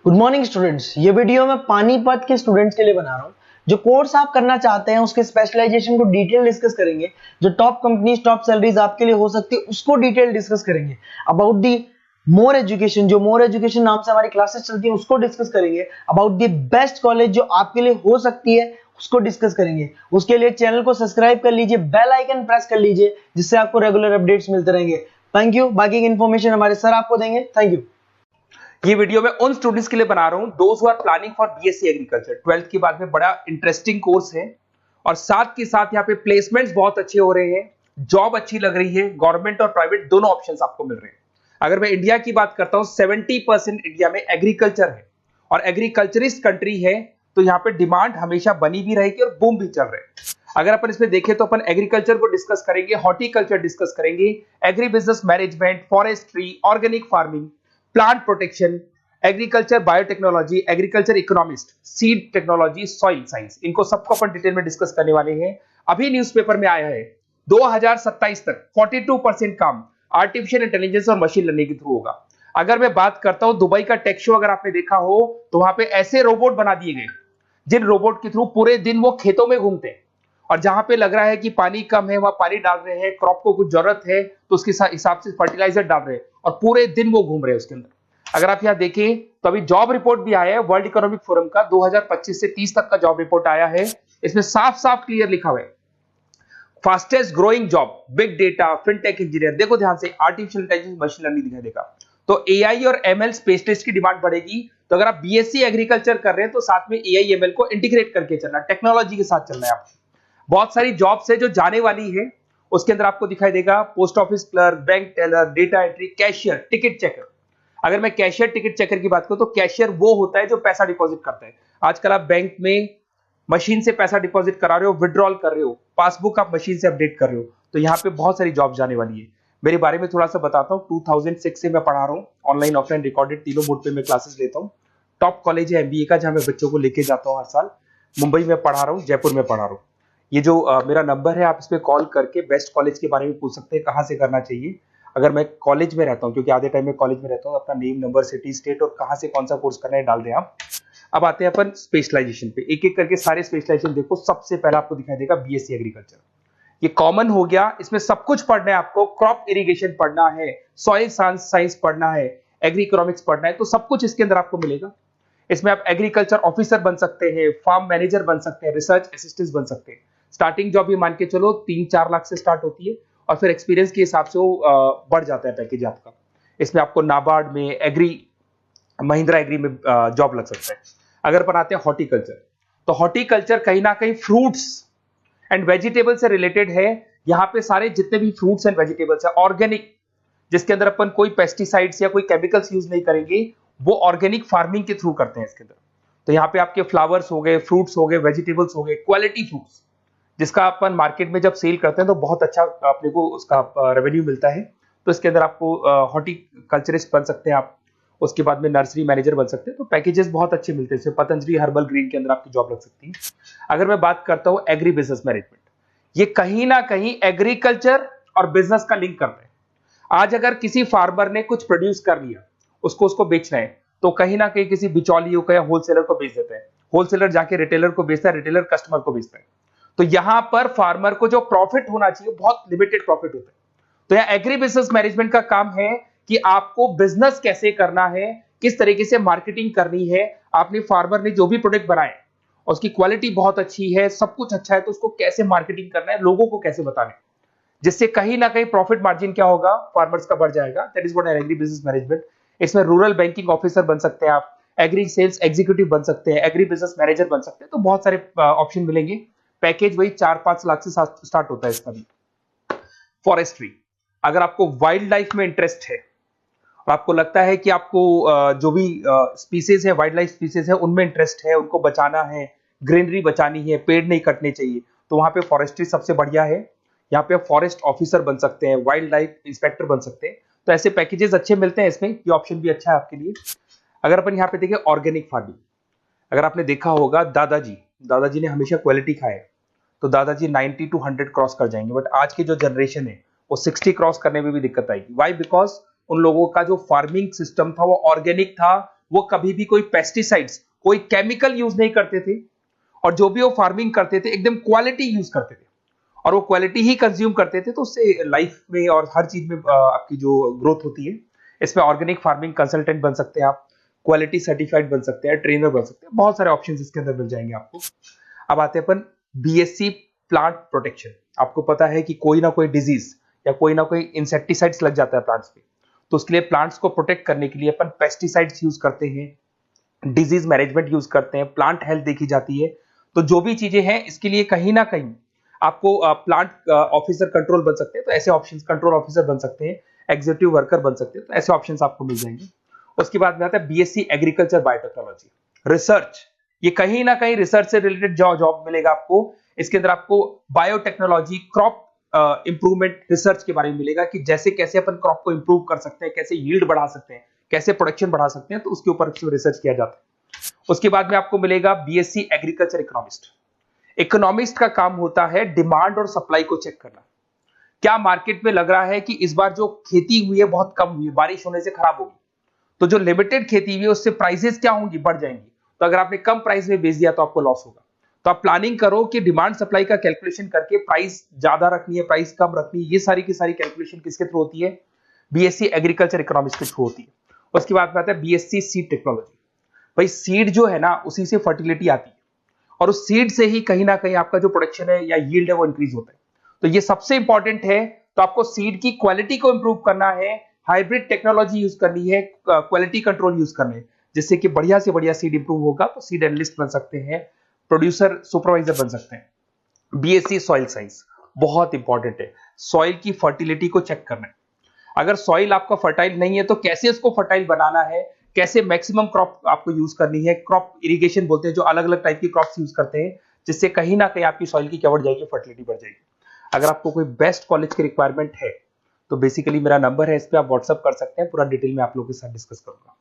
Good morning students. ये video मैं पानीपत के स्टूडेंट्स के लिए बना रहा हूँ। जो कोर्स आप करना चाहते हैं उसके स्पेशलाइजेशन को डिटेल डिस्कस करेंगे। जो टॉप कंपनीज टॉप सैलरीज आपके लिए हो सकती है उसको डिटेल डिस्कस करेंगे। अबाउट दी मोर एजुकेशन, जो मोर एजुकेशन नाम से हमारी क्लासेस चलती है उसको डिस्कस करेंगे। अबाउट दी बेस्ट कॉलेज जो आपके लिए हो सकती है उसको डिस्कस करेंगे। उसके लिए चैनल को सब्सक्राइब कर लीजिए, बेल आइकन प्रेस कर लीजिए, जिससे आपको रेगुलर अपडेट्स मिलते रहेंगे। Thank you. बाकी की इंफॉर्मेशन हमारे सर आपको देंगे। Thank you. ये वीडियो मैं उन स्टूडेंट्स के लिए बना रहा हूं those who are planning for BSc agriculture. 12th के बाद में बड़ा इंटरेस्टिंग कोर्स है और साथ के साथ यहाँ पे प्लेसमेंट्स बहुत अच्छे हो रहे हैं, जॉब अच्छी लग रही है, गवर्नमेंट और प्राइवेट दोनों ऑप्शंस आपको मिल रहे हैं। अगर मैं इंडिया की बात करता हूं 70% इंडिया में एग्रीकल्चर है और एग्रीकल्चरिस्ट कंट्री है, तो यहाँ पे डिमांड हमेशा बनी भी रहेगी और बूम भी चल रहे हैं। अगर अपन इसमें देखें तो अपन एग्रीकल्चर को डिस्कस करेंगे, हॉर्टिकल्चर डिस्कस करेंगे, agri business management, forestry, organic farming, plant protection, agriculture biotechnology, agriculture economist, seed technology, soil science, इनको सबको अपन डिटेल में डिस्कस करने वाले हैं। अभी न्यूज़पेपर में आया है 2027 तक 42% काम आर्टिफिशियल इंटेलिजेंस और मशीन लर्निंग के थ्रू होगा। अगर मैं बात करता हूं दुबई का टेक शो, अगर आपने देखा हो तो वहां पे ऐसे रोबोट बना दिए गए जिन रोबोट के थ्रू पूरे दिन वो खेतों में घूमते हैं और जहां पे लग रहा है कि पानी कम है वहां पानी डाल रहे हैं, क्रॉप को कुछ जरूरत है तो उसके हिसाब से फर्टिलाइजर डाल रहे हैं और पूरे दिन वो घूम रहे हैं उसके अंदर। अगर आप यहां देखें तो अभी जॉब रिपोर्ट भी आया है वर्ल्ड इकोनॉमिक फोरम का, 2025 से 30 तक का जॉब रिपोर्ट आया है। इसमें साफ साफ क्लियर लिखा हुआ है fastest growing job big data, fintech engineer. देखो ध्यान से, आर्टिफिशियल इंटेलिजेंस, मशीन लर्निंग दिखाई देगा तो एआई और एमएल स्पेशलिस्ट की डिमांड बढ़ेगी। तो अगर आप बीएससी एग्रीकल्चर कर रहे हैं तो साथ में एआई एमएल को इंटीग्रेट करके चलना, टेक्नोलॉजी के साथ चलना है आपको। बहुत सारी जॉब्स है जो जाने वाली है, उसके अंदर आपको दिखाई देगा post office clerk, bank teller, data entry, cashier, ticket checker. अगर मैं कैशियर टिकट चेकर की बात करूं तो कैशियर वो होता है जो पैसा डिपॉजिट करता है। आजकल आप बैंक में मशीन से पैसा डिपॉजिट करा रहे हो, विड्रॉल कर रहे हो, पासबुक आप मशीन से अपडेट कर रहे हो, तो यहाँ पे बहुत सारी जॉब जाने वाली है। मेरे बारे में थोड़ा सा बताता हूँ। 2006 से मैं पढ़ा रहा हूँ, ऑनलाइन ऑफलाइन रिकॉर्डेड तीनों मोड पे मैं क्लासेस लेता हूँ। टॉप कॉलेज है एमबीए का, जहां मैं बच्चों को लेके जाता हूँ हर साल। मुंबई में पढ़ा रहा हूँ, जयपुर में पढ़ा रहा हूँ। ये जो मेरा नंबर है, आप इस पे कॉल करके बेस्ट कॉलेज के बारे में पूछ सकते हैं, कहाँ से करना चाहिए। अगर मैं कॉलेज में रहता हूँ, क्योंकि आधे टाइम में कॉलेज में रहता हूँ, अपना नेम, नंबर, सिटी, स्टेट और कहाँ से कौन सा कोर्स करना है डाल दें आप। अब आते हैं अपन स्पेशलाइजेशन पे, एक एक करके सारे स्पेशलाइजेशन देखो। सबसे पहला आपको दिखाई देगा बीएससी एग्रीकल्चर, ये कॉमन हो गया। इसमें सब कुछ पढ़ना है आपको, क्रॉप इरिगेशन पढ़ना है, सॉइल साइंस पढ़ना है, एग्री इकोनॉमिक्स पढ़ना है, तो सब कुछ इसके अंदर आपको मिलेगा। इसमें आप एग्रीकल्चर ऑफिसर बन सकते हैं, फार्म मैनेजर बन सकते हैं, रिसर्च असिस्टेंट बन सकते हैं। स्टार्टिंग जॉब भी मान के चलो 3-4 लाख से स्टार्ट होती है और फिर एक्सपीरियंस के हिसाब से वो बढ़ जाता है पैकेज आपका। इसमें आपको नाबार्ड में, एग्री, महिंद्रा एग्री में जॉब लग सकता है। अगर अपन आते हैं हॉर्टिकल्चर, तो हॉर्टिकल्चर कहीं ना कहीं फ्रूट्स एंड वेजिटेबल से रिलेटेड है। यहाँ पे सारे जितने भी फ्रूट्स एंड वेजिटेबल्स है ऑर्गेनिक, जिसके अंदर अपन कोई पेस्टिसाइड्स या कोई केमिकल्स यूज नहीं करेंगे, वो ऑर्गेनिक फार्मिंग के थ्रू करते हैं इसके अंदर। तो यहाँ पे आपके फ्लावर्स हो गए, फ्रूट्स हो गए, वेजिटेबल्स हो गए, क्वालिटी फ्रूट्स, जिसका अपन मार्केट में जब सेल करते हैं तो बहुत अच्छा अपने को उसका रेवेन्यू मिलता है। तो इसके अंदर आपको हॉर्टिकल्चरिस्ट बन सकते हैं आप, उसके बाद में नर्सरी मैनेजर बन सकते हैं। तो पैकेजेस बहुत अच्छे मिलते हैं। पतंजलि हर्बल ग्रीन के अंदर आपकी जॉब लग सकती है। अगर मैं बात करता हूँ एग्री बिजनेस मैनेजमेंट, ये कहीं ना कहीं एग्रीकल्चर और बिजनेस का लिंक करते हैं। आज अगर किसी फार्मर ने कुछ प्रोड्यूस कर लिया, उसको बेचना है, तो कहीं ना कहीं किसी बिचौलियों को या होलसेलर को बेच देते हैं। होलसेलर जाके रिटेलर को बेचता है, रिटेलर कस्टमर को बेचता है। तो यहां पर फार्मर को जो प्रॉफिट होना चाहिए बहुत लिमिटेड प्रॉफिट होता है। तो यहां एग्री बिजनेस मैनेजमेंट का काम है कि आपको बिजनेस कैसे करना है, किस तरीके से मार्केटिंग करनी है। आपने फार्मर ने जो भी प्रोडक्ट बनाए उसकी क्वालिटी बहुत अच्छी है, सब कुछ अच्छा है, तो उसको कैसे मार्केटिंग करना है, लोगों को कैसे बताना है, जिससे कहीं ना कहीं प्रॉफिट मार्जिन क्या होगा, फार्मर्स का बढ़ जाएगा। That is what agri business management. इसमें रूरल बैंकिंग ऑफिसर बन सकते हैं आप, एग्री सेल्स एग्जीक्यूटिव बन सकते हैं, एग्री बिजनेस मैनेजर बन सकते हैं। तो बहुत सारे ऑप्शन मिलेंगे। पैकेज वही 4-5 लाख से स्टार्ट होता है इसका भी। फॉरेस्ट्री, अगर आपको वाइल्ड लाइफ में इंटरेस्ट है और आपको लगता है कि आपको जो भी स्पीसीज है, वाइल्ड लाइफ स्पीसीज है, उनमें इंटरेस्ट है, उनको बचाना है, ग्रीनरी बचानी है, पेड़ नहीं कटने चाहिए, तो वहां पे फॉरेस्ट्री सबसे बढ़िया है। यहाँ पे फॉरेस्ट ऑफिसर बन सकते हैं, वाइल्ड लाइफ इंस्पेक्टर बन सकते हैं। तो ऐसे पैकेजेस अच्छे मिलते हैं इसमें, ये ऑप्शन भी अच्छा है आपके लिए। अगर अपन यहाँ पे देखें ऑर्गेनिक फार्मिंग, अगर आपने देखा होगा दादाजी ने हमेशा क्वालिटी खाया है, तो दादाजी 90 to 100 क्रॉस कर जाएंगे। बट आज की जो जनरेशन है वो 60 क्रॉस करने में भी दिक्कत आएगी। वाई? बिकॉज उन लोगों का जो फार्मिंग सिस्टम था वो ऑर्गेनिक था, वो कभी भी कोई पेस्टिसाइड्स, कोई केमिकल यूज नहीं करते थे, और जो भी वो फार्मिंग करते थे एकदम क्वालिटी यूज करते थे, और वो क्वालिटी ही कंज्यूम करते थे। तो उससे लाइफ में और हर चीज में आपकी जो ग्रोथ होती है, इसमें ऑर्गेनिक फार्मिंग कंसल्टेंट बन सकते हैं आप, क्वालिटी सर्टिफाइड बन सकते हैं, ट्रेनर बन सकते हैं, बहुत सारे ऑप्शंस इसके अंदर मिल जाएंगे आपको। अब आते हैं अपन बीएससी प्लांट प्रोटेक्शन। आपको पता है कि कोई ना कोई डिजीज या कोई ना कोई इंसेक्टिसाइड्स लग जाता है प्लांट्स पे, तो उसके लिए प्लांट्स को प्रोटेक्ट करने के लिए अपन पेस्टिसाइड्स यूज करते हैं, डिजीज मैनेजमेंट यूज करते हैं, प्लांट हेल्थ देखी जाती है। तो जो भी चीजें हैं इसके लिए कहीं ना कहीं आपको प्लांट ऑफिसर कंट्रोल बन सकते हैं, तो ऐसे ऑप्शंस, कंट्रोल ऑफिसर बन सकते हैं, एग्जीक्यूटिव वर्कर बन सकते हैं, तो ऐसे ऑप्शंस आपको मिल जाएंगे। उसके बाद में आता है बीएससी एग्रीकल्चर बायोटेक्नोलॉजी, रिसर्च। ये कहीं ना कहीं रिसर्च से रिलेटेड जॉब मिलेगा आपको। इसके अंदर आपको बायोटेक्नोलॉजी, क्रॉप इंप्रूवमेंट रिसर्च के बारे में मिलेगा कि जैसे कैसे अपन क्रॉप को इंप्रूव कर सकते हैं, कैसे यील्ड बढ़ा सकते हैं, कैसे प्रोडक्शन बढ़ा सकते हैं, तो उसके ऊपर रिसर्च किया जाता है। उसके बाद में आपको मिलेगा बीएससी एग्रीकल्चर इकोनॉमिस्ट। इकोनॉमिस्ट का काम होता है डिमांड और सप्लाई को चेक करना। क्या मार्केट में लग रहा है कि इस बार जो खेती हुई है बहुत कम हुई है, बारिश होने से खराब होगी, तो जो लिमिटेड खेती हुई है उससे प्राइसेस क्या होंगी, बढ़ जाएंगी। तो अगर आपने कम प्राइस में बेच दिया तो आपको लॉस होगा। तो आप प्लानिंग करो कि डिमांड सप्लाई का कैलकुलेशन करके प्राइस ज्यादा रखनी है, प्राइस कम रखनी है, ये सारी की सारी कैलकुलेशन किसके थ्रू होती है, बीएससी एग्रीकल्चर इकोनॉमिक्स के थ्रू होती है। उसके बाद में आता है बीएससी सीड टेक्नोलॉजी। भाई सीड जो है ना, उसी से फर्टिलिटी आती है, और उस सीड से ही कहीं ना कहीं आपका जो प्रोडक्शन है या यील्ड है वो इंक्रीज होता है। तो ये सबसे इंपॉर्टेंट है। तो आपको सीड की क्वालिटी को इंप्रूव करना है, हाइब्रिड टेक्नोलॉजी यूज करनी है, क्वालिटी कंट्रोल यूज करने, जिससे कि बढ़िया से बढ़िया सीड इंप्रूव होगा। तो सीड एनालिस्ट बन सकते हैं, प्रोड्यूसर सुपरवाइजर बन सकते हैं। बीएससी सॉइल साइंस बहुत इंपॉर्टेंट है, सॉइल की फर्टिलिटी को चेक करना है। अगर सॉइल आपका फर्टाइल नहीं है तो कैसे उसको फर्टाइल बनाना है, कैसे मैक्सिमम क्रॉप आपको यूज करनी है। क्रॉप इरिगेशन बोलते हैं, जो अलग अलग टाइप की क्रॉप्स यूज करते हैं, जिससे कहीं ना कहीं आपकी सॉइल की क्या बढ़ जाएगी, फर्टिलिटी बढ़ जाएगी। अगर आपको कोई बेस्ट कॉलेज की रिक्वायरमेंट है तो बेसिकली मेरा नंबर है, इस पर आप व्हाट्सअप कर सकते हैं, पूरा डिटेल में आप लोगों के साथ डिस्कस करूंगा।